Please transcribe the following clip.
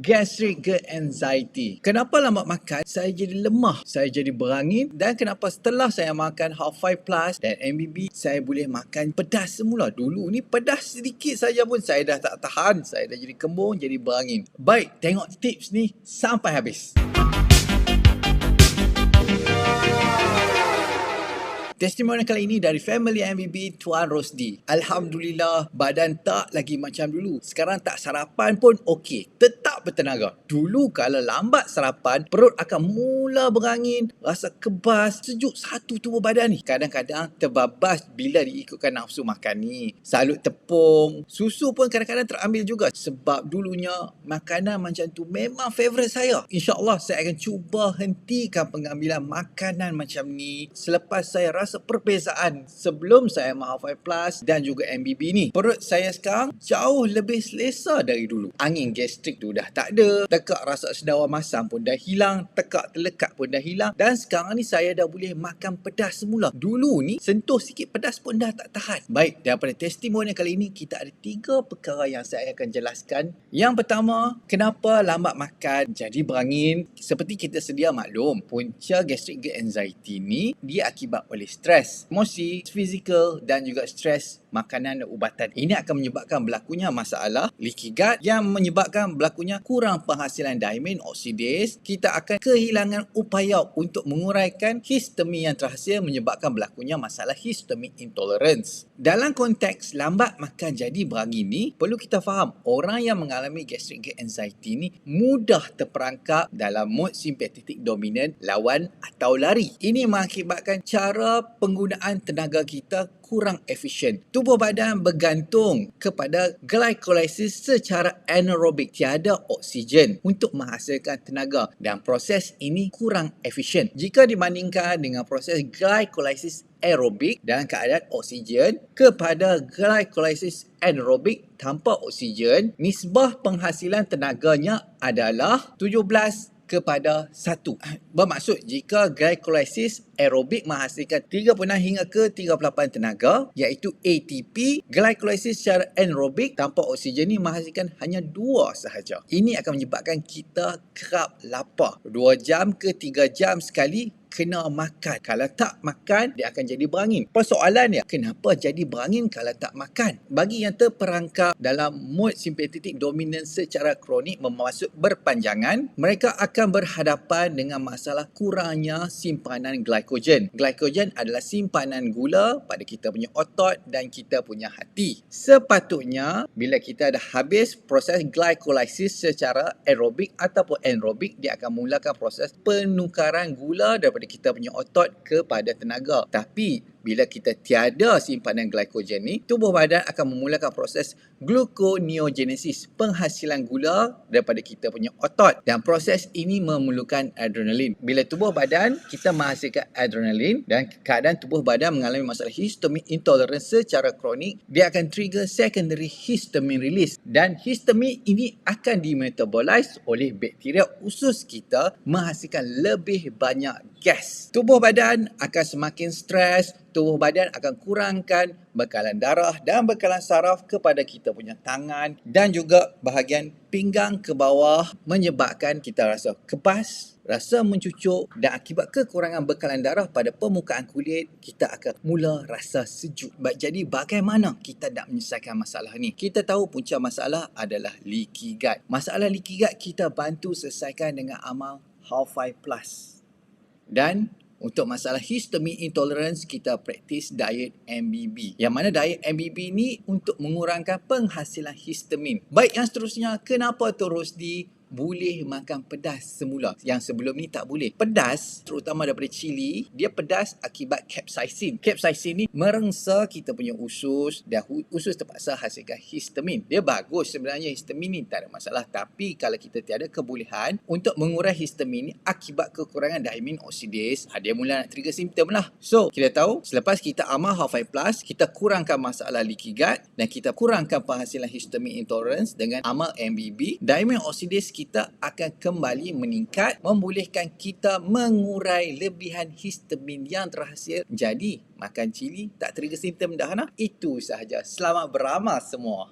Gastric gut anxiety. Kenapa lambat makan, saya jadi lemah, saya jadi berangin, dan kenapa setelah saya makan Half5 Plus dan MBB, saya boleh makan pedas semula. Dulu ni pedas sedikit saja pun saya dah tak tahan, saya dah jadi kembung, jadi berangin. Baik, tengok tips ni sampai habis. Testimoni kali ini dari family MBB Tuan Rosdi. Alhamdulillah, badan tak lagi macam dulu. Sekarang tak sarapan pun okey. Tetap bertenaga. Dulu kalau lambat sarapan, perut akan mula berangin, rasa kebas, sejuk satu tubuh badan ni. Kadang-kadang terbabas bila diikutkan nafsu makan ni. Salut tepung, susu pun kadang-kadang terambil juga. Sebab dulunya makanan macam tu memang favourite saya. InsyaAllah saya akan cuba hentikan pengambilan makanan macam ni selepas saya rasa perbezaan sebelum saya makan 5 Plus dan juga MBB ni. Perut saya sekarang jauh lebih selesa dari dulu. Angin gastrik tu dah tak ada, tekak rasa sedawa masam pun dah hilang, tekak terlekat pun dah hilang, dan sekarang ni saya dah boleh makan pedas semula. Dulu ni sentuh sikit pedas pun dah tak tahan. Baik, daripada testimoni kali ini kita ada 3 perkara yang saya akan jelaskan. Yang pertama, kenapa lambat makan jadi berangin? Seperti kita sedia maklum, punca gastric gut anxiety ni dia akibat oleh stres, emosi, fizikal dan juga stres makanan dan ubatan. Ini akan menyebabkan berlakunya masalah leaky gut yang menyebabkan berlakunya kurang penghasilan diamine oksidase. Kita akan kehilangan upaya untuk menguraikan histamin yang terhasil menyebabkan berlakunya masalah histamine intolerance. Dalam konteks lambat makan jadi berangin ni, perlu kita faham orang yang mengalami gastric gut anxiety ni mudah terperangkap dalam mod simpatetik dominan lawan atau lari. Ini mengakibatkan cara penggunaan tenaga kita kurang efisien. Tubuh badan bergantung kepada glycolysis secara anaerobik, tiada oksigen untuk menghasilkan tenaga, dan proses ini kurang efisien jika dibandingkan dengan proses glycolysis aerobik dan keadaan oksigen kepada glycolysis anaerobik tanpa oksigen. Nisbah penghasilan tenaganya adalah 17:1. Bermaksud jika glycolysis aerobik menghasilkan 36 hingga ke 38 tenaga, iaitu ATP, glycolysis secara anaerobik tanpa oksigen ni menghasilkan hanya 2 sahaja. Ini akan menyebabkan kita kerap lapar. 2 jam ke 3 jam sekali kena makan. Kalau tak makan, dia akan jadi berangin. Persoalannya, kenapa jadi berangin kalau tak makan? Bagi yang terperangkap dalam mod simpatetik dominan secara kronik bermaksud berpanjangan, mereka akan berhadapan dengan masalah kurangnya simpanan glycogen. Glycogen adalah simpanan gula pada kita punya otot dan kita punya hati. Sepatutnya, bila kita dah habis proses glycolysis secara aerobik ataupun anaerobik, dia akan mulakan proses penukaran gula daripada kita punya otot kepada tenaga. Tapi bila kita tiada simpanan glycogen ni, tubuh badan akan memulakan proses gluconeogenesis, penghasilan gula daripada kita punya otot, dan proses ini memerlukan adrenalin. Bila tubuh badan kita menghasilkan adrenalin dan keadaan tubuh badan mengalami masalah histamine intolerance secara kronik, dia akan trigger secondary histamine release, dan histamine ini akan dimetabolize oleh bakteria usus kita menghasilkan lebih banyak gas. Tubuh badan akan semakin stres, tubuh badan akan kurangkan bekalan darah dan bekalan saraf kepada kita punya tangan dan juga bahagian pinggang ke bawah, menyebabkan kita rasa kebas, rasa mencucuk, dan akibat kekurangan bekalan darah pada permukaan kulit, kita akan mula rasa sejuk. Jadi bagaimana kita nak menyelesaikan masalah ni? Kita tahu punca masalah adalah leaky gut. Masalah leaky gut kita bantu selesaikan dengan amal Half5 Plus. Dan untuk masalah histamine intolerance, kita praktis diet MBB. Yang mana diet MBB ni untuk mengurangkan penghasilan histamin. Baik, yang seterusnya, kenapa Tuan Rosdi boleh makan pedas semula yang sebelum ni tak boleh? Pedas, terutama daripada cili, dia pedas akibat capsaicin. Capsaicin ni merengsa kita punya usus dan usus terpaksa hasilkan histamin. Dia bagus sebenarnya, histamin ni tak ada masalah, tapi kalau kita tiada kebolehan untuk mengurai histamin ni akibat kekurangan diamine oksidase, dia mula nak trigger simptom lah. So, kita tahu selepas kita amal Half5 Plus, kita kurangkan masalah leaky gut dan kita kurangkan penghasilan histamine intolerance dengan amal MBB, diamine oksidase kita akan kembali meningkat, membolehkan kita mengurai lebihan histamin yang terhasil. Jadi, makan cili tak trigger simptom dah. Itu sahaja. Selamat beramal semua.